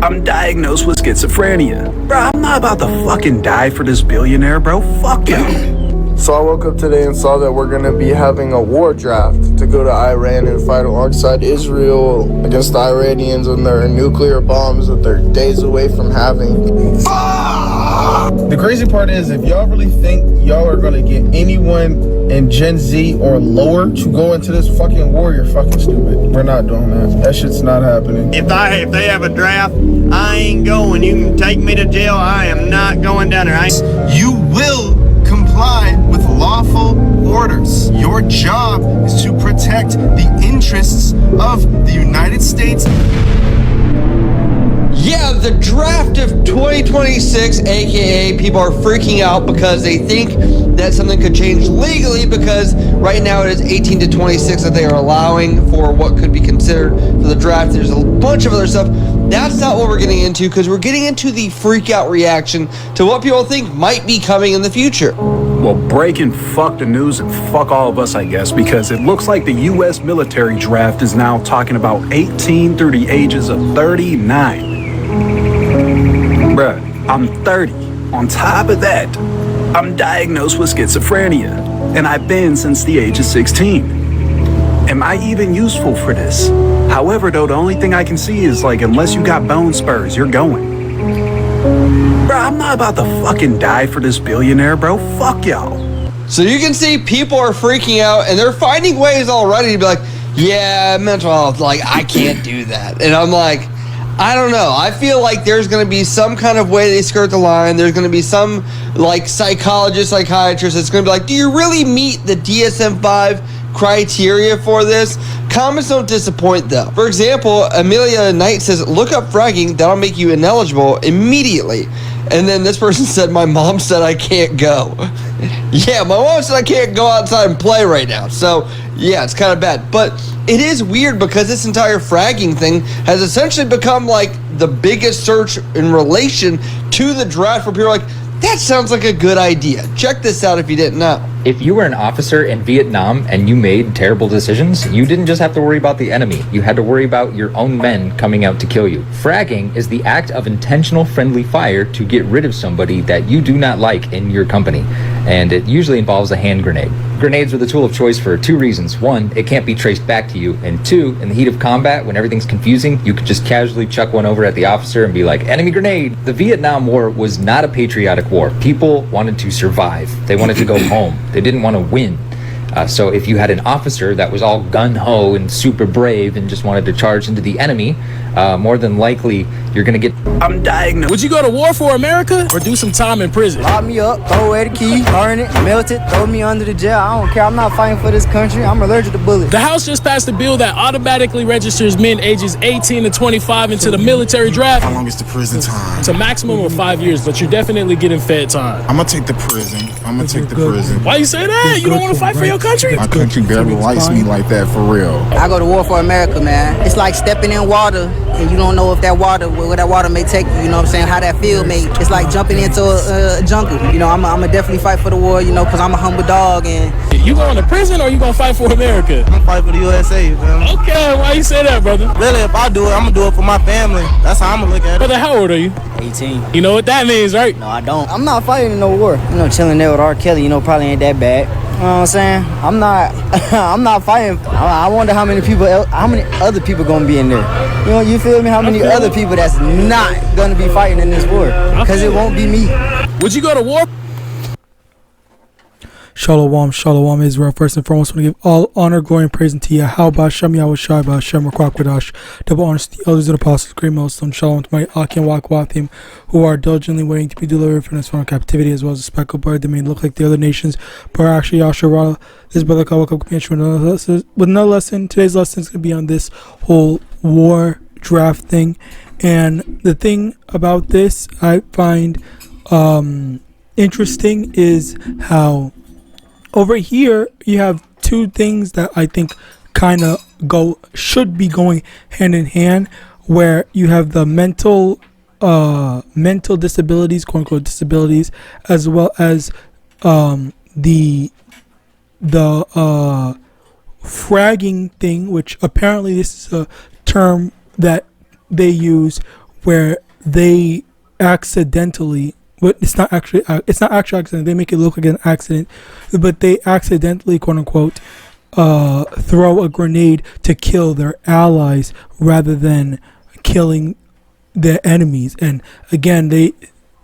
I'm diagnosed with schizophrenia. Bro, I'm not about to fucking die for this billionaire, bro. Fuck him. So I woke up today and saw that we're going to be having a war draft to go to Iran and fight alongside Israel against the Iranians and their nuclear bombs that they're days away from having. The crazy part is, if y'all really think y'all are going to get anyone in Gen Z or lower to go into this fucking war, you're fucking stupid. We're not doing that. That shit's not happening. If they have a draft, I ain't going. You can take me to jail. I am not going down there. You will comply with lawful orders. Your job is to protect the interests of the United States. Yeah, the draft of 2026, aka people are freaking out because they think that something could change legally, because right now it is 18 to 26 that they are allowing for what could be considered for the draft. There's a bunch of other stuff. That's not what we're getting into, because we're getting into the freak out reaction to what people think might be coming in the future. Well, break and fuck the news and fuck all of us, I guess, because it looks like the U.S. military draft is now talking about 18 through the ages of 39. Bruh, I'm 30. On top of that, I'm diagnosed with schizophrenia, and I've been since the age of 16. Am I even useful for this? However, though, the only thing I can see is, like, unless you got bone spurs, you're going. Bro, I'm not about to fucking die for this billionaire, bro. Fuck y'all. So you can see people are freaking out, and they're finding ways already to be like, yeah, mental health, like, I can't do that. And I'm like, I don't know. I feel like there's going to be some kind of way they skirt the line. There's going to be some, like, psychologist, psychiatrist that's going to be like, do you really meet the DSM-5 criteria for this? Comments don't disappoint, though. For example, Amelia Knight says, look up fragging. That'll make you ineligible immediately. And then this person said, my mom said I can't go. Yeah, my mom said I can't go outside and play right now. So, yeah, it's kind of bad. But it is weird because this entire fragging thing has essentially become like the biggest search in relation to the draft, where people are like, that sounds like a good idea. Check this out if you didn't know. If you were an officer in Vietnam and you made terrible decisions, you didn't just have to worry about the enemy. You had to worry about your own men coming out to kill you. Fragging is the act of intentional friendly fire to get rid of somebody that you do not like in your company. And it usually involves a hand grenade. Grenades are the tool of choice for two reasons. One, it can't be traced back to you. And two, in the heat of combat, when everything's confusing, you could just casually chuck one over at the officer and be like, enemy grenade. The Vietnam War was not a patriotic war. People wanted to survive. They wanted to go home. They didn't want to win. So if you had an officer that was all gung-ho and super brave and just wanted to charge into the enemy, more than likely you're gonna get... I'm diagnosed. Would you go to war for America or do some time in prison? Lock me up, throw away the key, burn it, melt it, throw me under the jail. I don't care. I'm not fighting for this country. I'm allergic to bullets. The House just passed a bill that automatically registers men ages 18 to 25 into the military draft. How long is the prison time? It's a maximum of 5 years, but you're definitely getting fed time. I'm gonna take the prison. Why you say that? You don't want to fight for your country? My country barely likes me like that, for real. I go to war for America, man. It's like stepping in water and you don't know if that water, where that water may take you, you know what I'm saying, how that feel may. It's like jumping into a jungle. You know, I'm going to definitely fight for the war, you know, because I'm a humble dog. And you going to prison or you going to fight for America? I'm going to fight for the USA, man. Okay, why you say that, brother? Really, if I do it, I'm going to do it for my family. That's how I'm going to look at it. Brother, how old are you? 18. You know what that means, right? No, I don't. I'm not fighting in no war. You know, chilling there with R. Kelly, you know, probably ain't that bad. You know what I'm saying? I'm not fighting. I wonder how many other people gonna be in there. You know, you feel me? How many other people that's not gonna be fighting in this war? Because it won't be me. Would you go to war? Shalom, Shalom, Israel. First and foremost, I want to give all honor, glory, and praise unto Yahawadah, SHAMAIWAN, YAHAWASHI, double honors to the elders and apostles, great millstones. Shalom to my Akim Wakwathim, who are diligently waiting to be delivered from this form of captivity, as well as a speckled bird that may look like the other nations, but are actually Yasharah. This brother welcome with no lesson. Today's lesson is going to be on this whole war draft thing, and the thing about this I find interesting is how over here you have two things that I think kind of should be going hand in hand, where you have the mental disabilities, quote unquote disabilities, as well as the fragging thing, which apparently this is a term that they use where they accidentally, but it's not actually accident. They make it look like an accident, but they accidentally, quote unquote, throw a grenade to kill their allies rather than killing their enemies. And again, the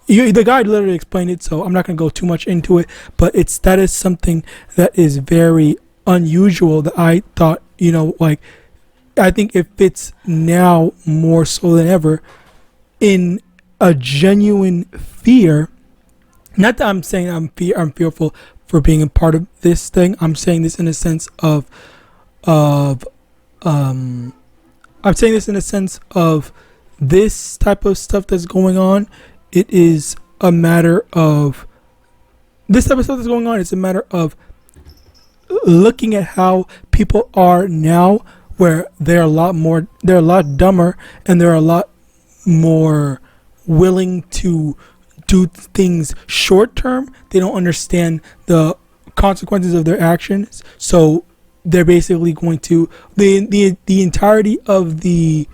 guy literally explained it, so I'm not going to go too much into it, but that is something that is very unusual that I thought, I think it fits now more so than ever in a genuine fear. Not that I'm saying I'm fearful for being a part of this thing. I'm saying this in a sense of this type of stuff that's going on. It is a matter of this type of stuff that's going on. It's a matter of looking at how people are now, where they're a lot dumber, and they're a lot more willing to do things short term. They don't understand the consequences of their actions, so they're basically going to the entirety of the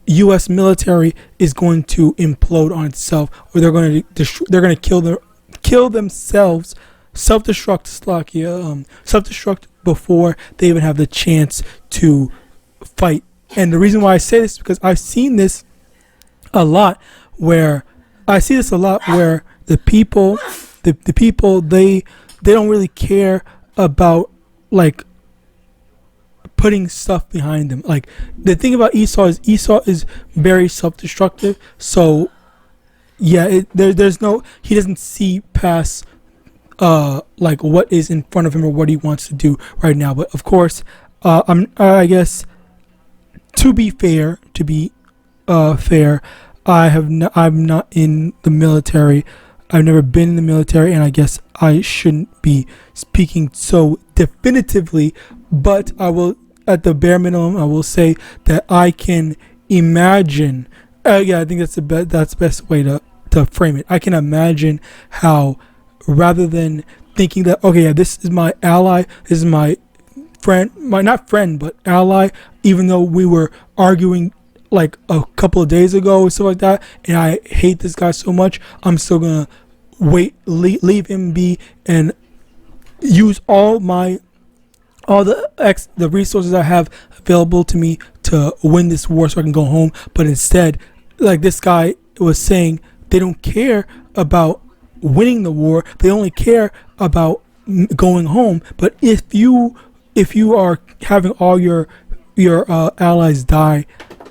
U.S. military is going to implode on itself, or they're going to kill themselves, self-destruct before they even have the chance to fight. And the reason why I say this is because I've seen this a lot, where the people they don't really care about like putting stuff behind them. Like, the thing about Esau is very self-destructive. So yeah, there's no, he doesn't see past like what is in front of him or what he wants to do right now. But of course, I guess to be fair, I'm not in the military. I've never been in the military, and I guess I shouldn't be speaking so definitively, but I will, at the bare minimum, I will say that I can imagine. I think that's the best way to frame it. I can imagine how, rather than thinking that, okay, yeah, this is my ally, this is my friend, not friend, but ally, even though we were arguing like a couple of days ago or stuff like that, and I hate this guy so much, I'm still gonna leave him be and use all the resources I have available to me to win this war so I can go home. But instead, like this guy was saying, they don't care about winning the war, they only care about going home. But if you are having all your allies die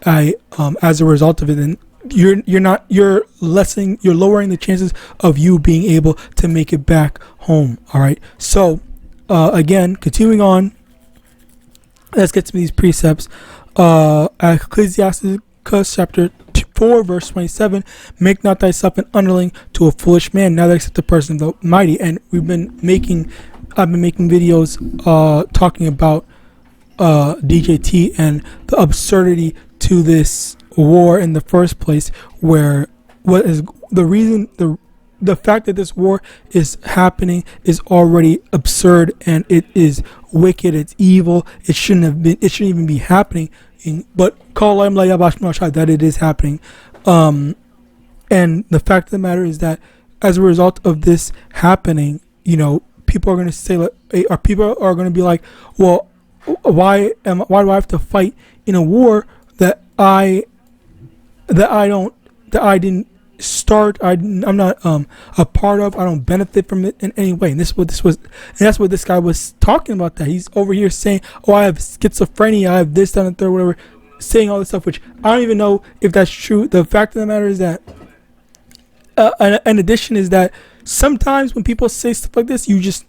as a result of it, then you're lowering the chances of you being able to make it back home. All right, so again, continuing on, let's get to these precepts. Ecclesiastes chapter 4 verse 27, make not thyself an underling to a foolish man, neither accept the person of the mighty. And I've been making videos talking about DJT and the absurdity to this war in the first place, where what is the reason, the fact that this war is happening is already absurd, and it is wicked, it's evil, it shouldn't even be happening, but call that it is happening. And the fact of the matter is that as a result of this happening, people are going to say, or people are going to be like, well, why do I have to fight in a war that I didn't start, I'm not a part of, I don't benefit from it in any way. And that's what this guy was talking about, that he's over here saying, oh, I have schizophrenia, I have this, that, and the third, whatever, saying all this stuff, which I don't even know if that's true. The fact of the matter is that an addition is that sometimes when people say stuff like this, you just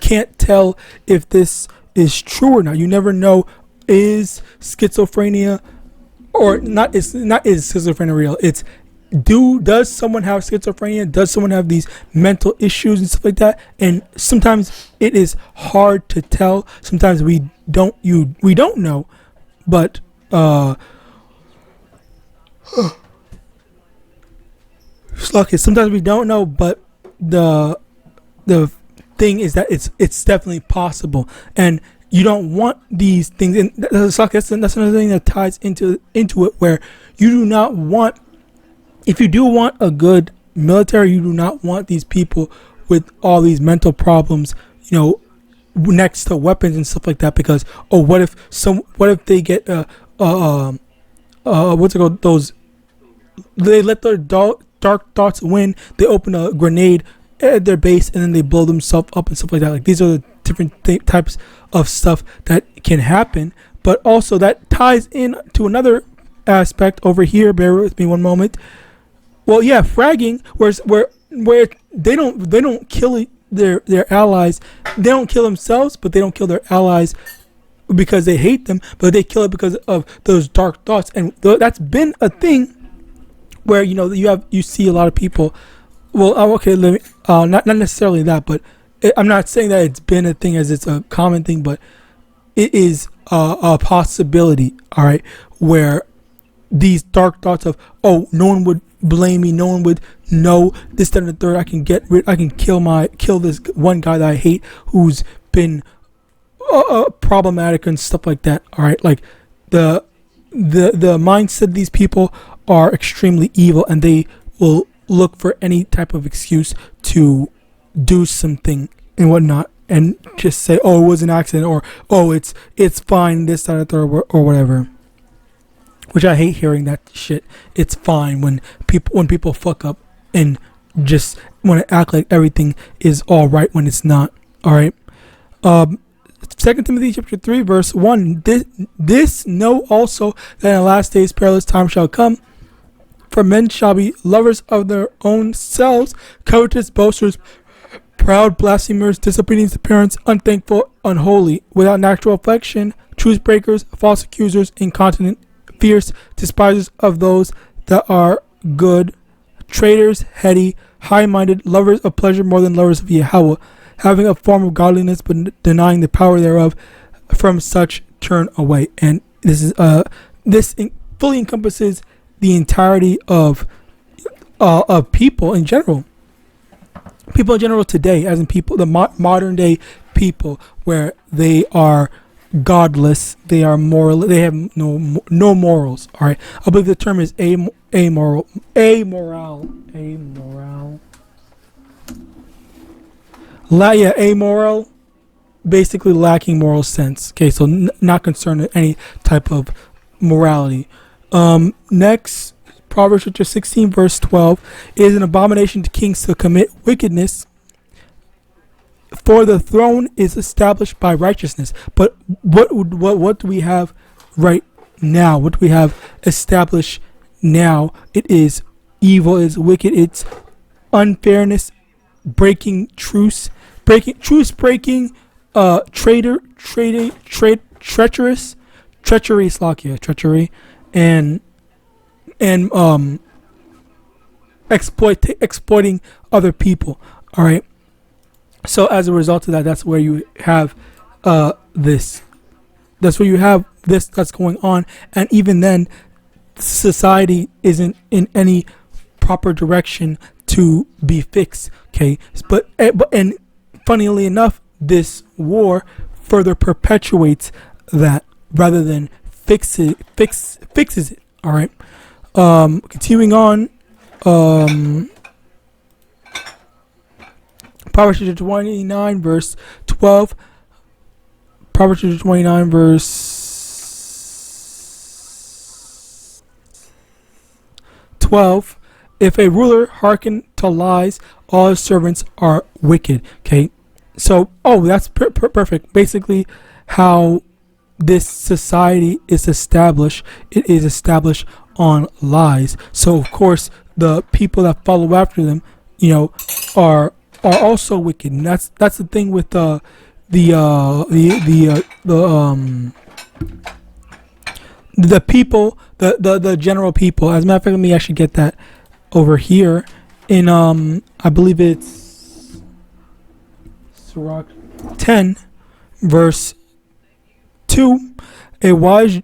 can't tell if this is true or not. You never know, is schizophrenia or not? Is schizophrenia real? It's does someone have schizophrenia? Does someone have these mental issues and stuff like that? And sometimes it is hard to tell. Sometimes we don't know, but sometimes we don't know, but the thing is that it's definitely possible. And you don't want these things. And that's another thing that ties into it, where you do not want, if you do want a good military, you do not want these people with all these mental problems, next to weapons and stuff like that. Because what if they get what's it called? They let their dark thoughts win. They open a grenade at their base and then they blow themselves up and stuff like that. Like, these are the different types of stuff that can happen. But also that ties in to another aspect over here. Bear with me one moment. Well, yeah, fragging, where they don't kill their allies. They don't kill themselves, but they don't kill their allies because they hate them, but they kill it because of those dark thoughts. And that's been a thing where you see a lot of people. Well, okay, not necessarily that, but I'm not saying that it's been a thing as it's a common thing, but it is a possibility. All right, where these dark thoughts of, no one would blame me, no one would know this, that, and the third. I can kill this one guy that I hate who's been problematic and stuff like that. All right, like the mindset of these people are extremely evil, and they will look for any type of excuse to do something and whatnot, and just say, it was an accident, or it's fine, this, that, and the third, or whatever. Which I hate hearing that shit. It's fine when people fuck up and just want to act like everything is all right when it's not. All right. 2 Timothy chapter 3 verse 1. This know also that in the last days perilous times shall come. For men shall be lovers of their own selves, covetous, boasters, proud, blasphemers, disobedient to parents, unthankful, unholy, without natural affection, truth breakers, false accusers, incontinent, fierce, despisers of those that are good, traitors, heady, high-minded, lovers of pleasure more than lovers of Yahawadah, having a form of godliness but denying the power thereof. From such turn away. And this is fully encompasses the entirety of people in general. People in general today, as in people, the modern day people, where they are godless, they are moral, they have no morals. All right, I believe the term is amoral. Amoral, basically lacking moral sense. Okay, so not concerned with any type of morality. Next, Proverbs chapter 16 verse 12. It is an abomination to kings to commit wickedness, for the throne is established by righteousness. But what do we have right now? What do we have established now? It is evil, it's wicked, it's unfairness, treacherous, treachery, and exploiting other people. All right. So as a result of that, that's where you have this. That's where you have this that's going on, and even then, society isn't in any proper direction to be fixed. Okay, but and funnily enough, this war further perpetuates that rather than fixes it. All right. Continuing on. Proverbs 29 verse 12. Proverbs 29 verse 12. If a ruler hearken to lies, all his servants are wicked. Okay, so that's perfect. Basically, how this society is established, it is established on lies. So of course, the people that follow after them, are also wicked. And that's the thing with the people, the general people. As a matter of fact, let me actually get that over here in I believe it's Sirach 10 verse 2. Sirach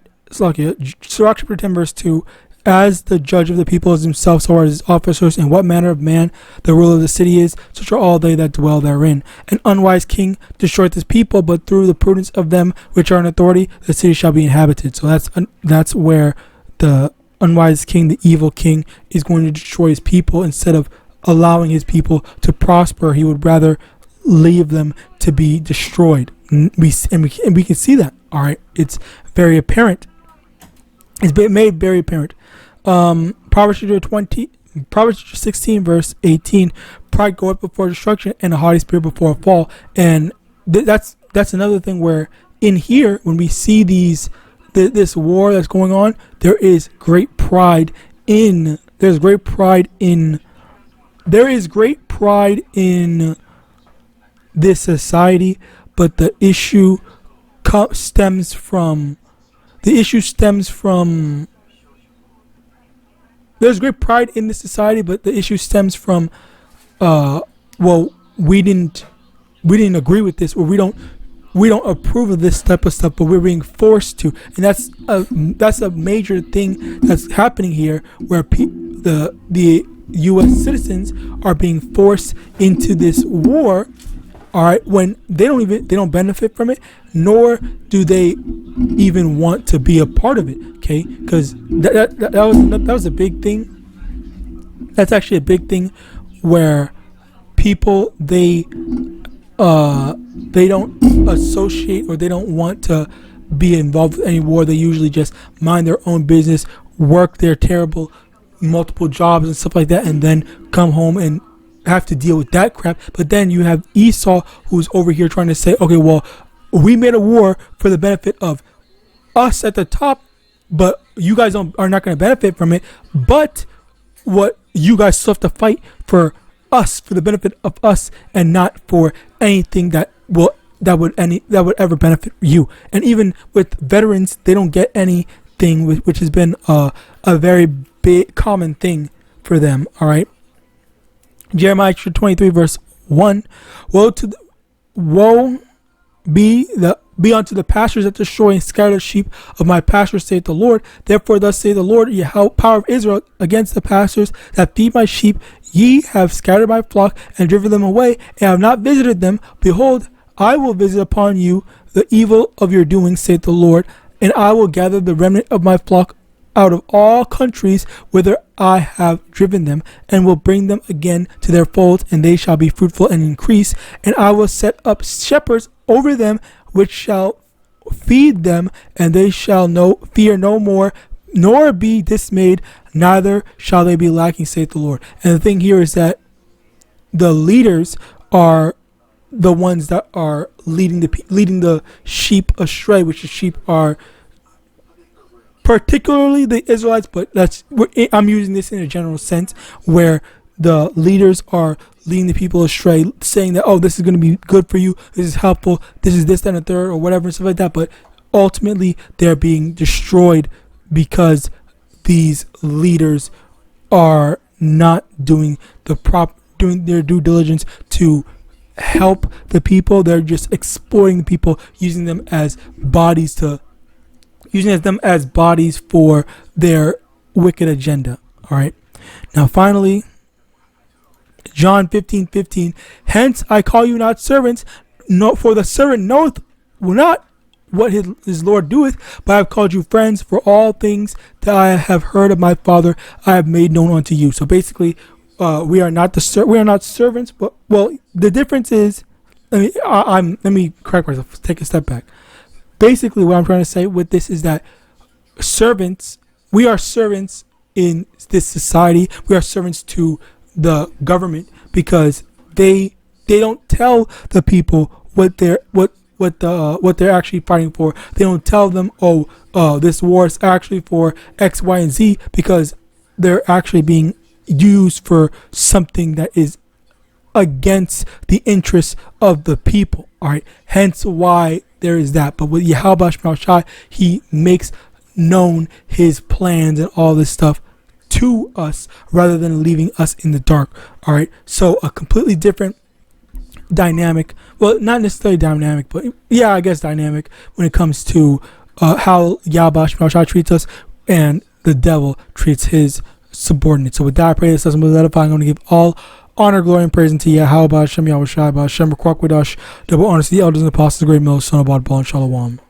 chapter 10 verse 2. as the judge of the people is himself, so are his officers, and what manner of man the ruler of the city is, such are all they that dwell therein. An unwise king destroyeth his people, but through the prudence of them which are in authority, the city shall be inhabited. So that's where the unwise king, the evil king, is going to destroy his people instead of allowing his people to prosper. He would rather leave them to be destroyed. And we can see that. All right, it's very apparent. It's been made very apparent. Proverbs 16 verse 18. Pride goeth before destruction, and a haughty spirit before a fall. And that's another thing where in here, when we see this war that's going on, there is great pride in. There is great pride in this society, but the issue stems from. There's great pride in this society, but the issue stems from, we didn't agree with this, or we don't approve of this type of stuff, but we're being forced to, and that's a major thing that's happening here, where the U.S. citizens are being forced into this war. All right, when they don't benefit from it, nor do they even want to be a part of it. Okay, because that was a big thing. That's actually a big thing where people they don't associate, or they don't want to be involved with any war. They usually just mind their own business, work their terrible multiple jobs and stuff like that, and then come home and have to deal with that crap. But then you have Esau, who's over here trying to say, okay, well, we made a war for the benefit of us at the top, but you guys are not going to benefit from it. But what you guys still have to fight for us, for the benefit of us, and not for anything that would ever benefit you. And even with veterans, they don't get anything, which has been a very big common thing for them. All right. Jeremiah 23 verse 1. Woe be unto the pastures that destroy and scatter the sheep of my pastures, saith the Lord. Therefore thus saith the Lord, Yahweh, power of Israel, against the pastors that feed my sheep. Ye have scattered my flock and driven them away, and have not visited them. Behold, I will visit upon you the evil of your doings, saith the Lord, and I will gather the remnant of my flock out of all countries whither I have driven them, and will bring them again to their folds, and they shall be fruitful and increase. And I will set up shepherds over them, which shall feed them, and they shall fear no more, nor be dismayed, neither shall they be lacking, saith the Lord. And the thing here is that the leaders are the ones that are leading the sheep astray, which the sheep are particularly the Israelites, but I'm using this in a general sense, where the leaders are leading the people astray, saying that, oh, this is going to be good for you, this is helpful, this is this, that, and the third, or whatever, and stuff like that. But ultimately, they're being destroyed because these leaders are not doing their due diligence to help the people. They're just exploiting the people, using them as bodies for their wicked agenda. All right. Now, finally, John 15:15. Hence I call you not servants, for the servant knoweth not what his Lord doeth, but I have called you friends, for all things that I have heard of my Father I have made known unto you. So basically, we are not servants, but the difference is, let me correct myself. Take a step back. Basically, what I'm trying to say with this is that we are servants in this society. We are servants to the government, because they don't tell the people what they're actually fighting for. They don't tell them, this war is actually for X, Y, and Z, because they're actually being used for something that is against the interests of the people. All right. Hence why there is that. But with YAHAWAH, he makes known his plans and all this stuff to us, rather than leaving us in the dark. All right. So a completely different dynamic. Well, not necessarily dynamic, but I guess dynamic when it comes to how YAHAWAH treats us, and the devil treats his subordinates. So with that, I pray this lesson was edifying. I'm going to give all honor, glory, and praise unto YAHAWAH, Hashem, Yahawashi, Hashem, double honor to the elders and apostles, the great millstone of Biblical and Shalom.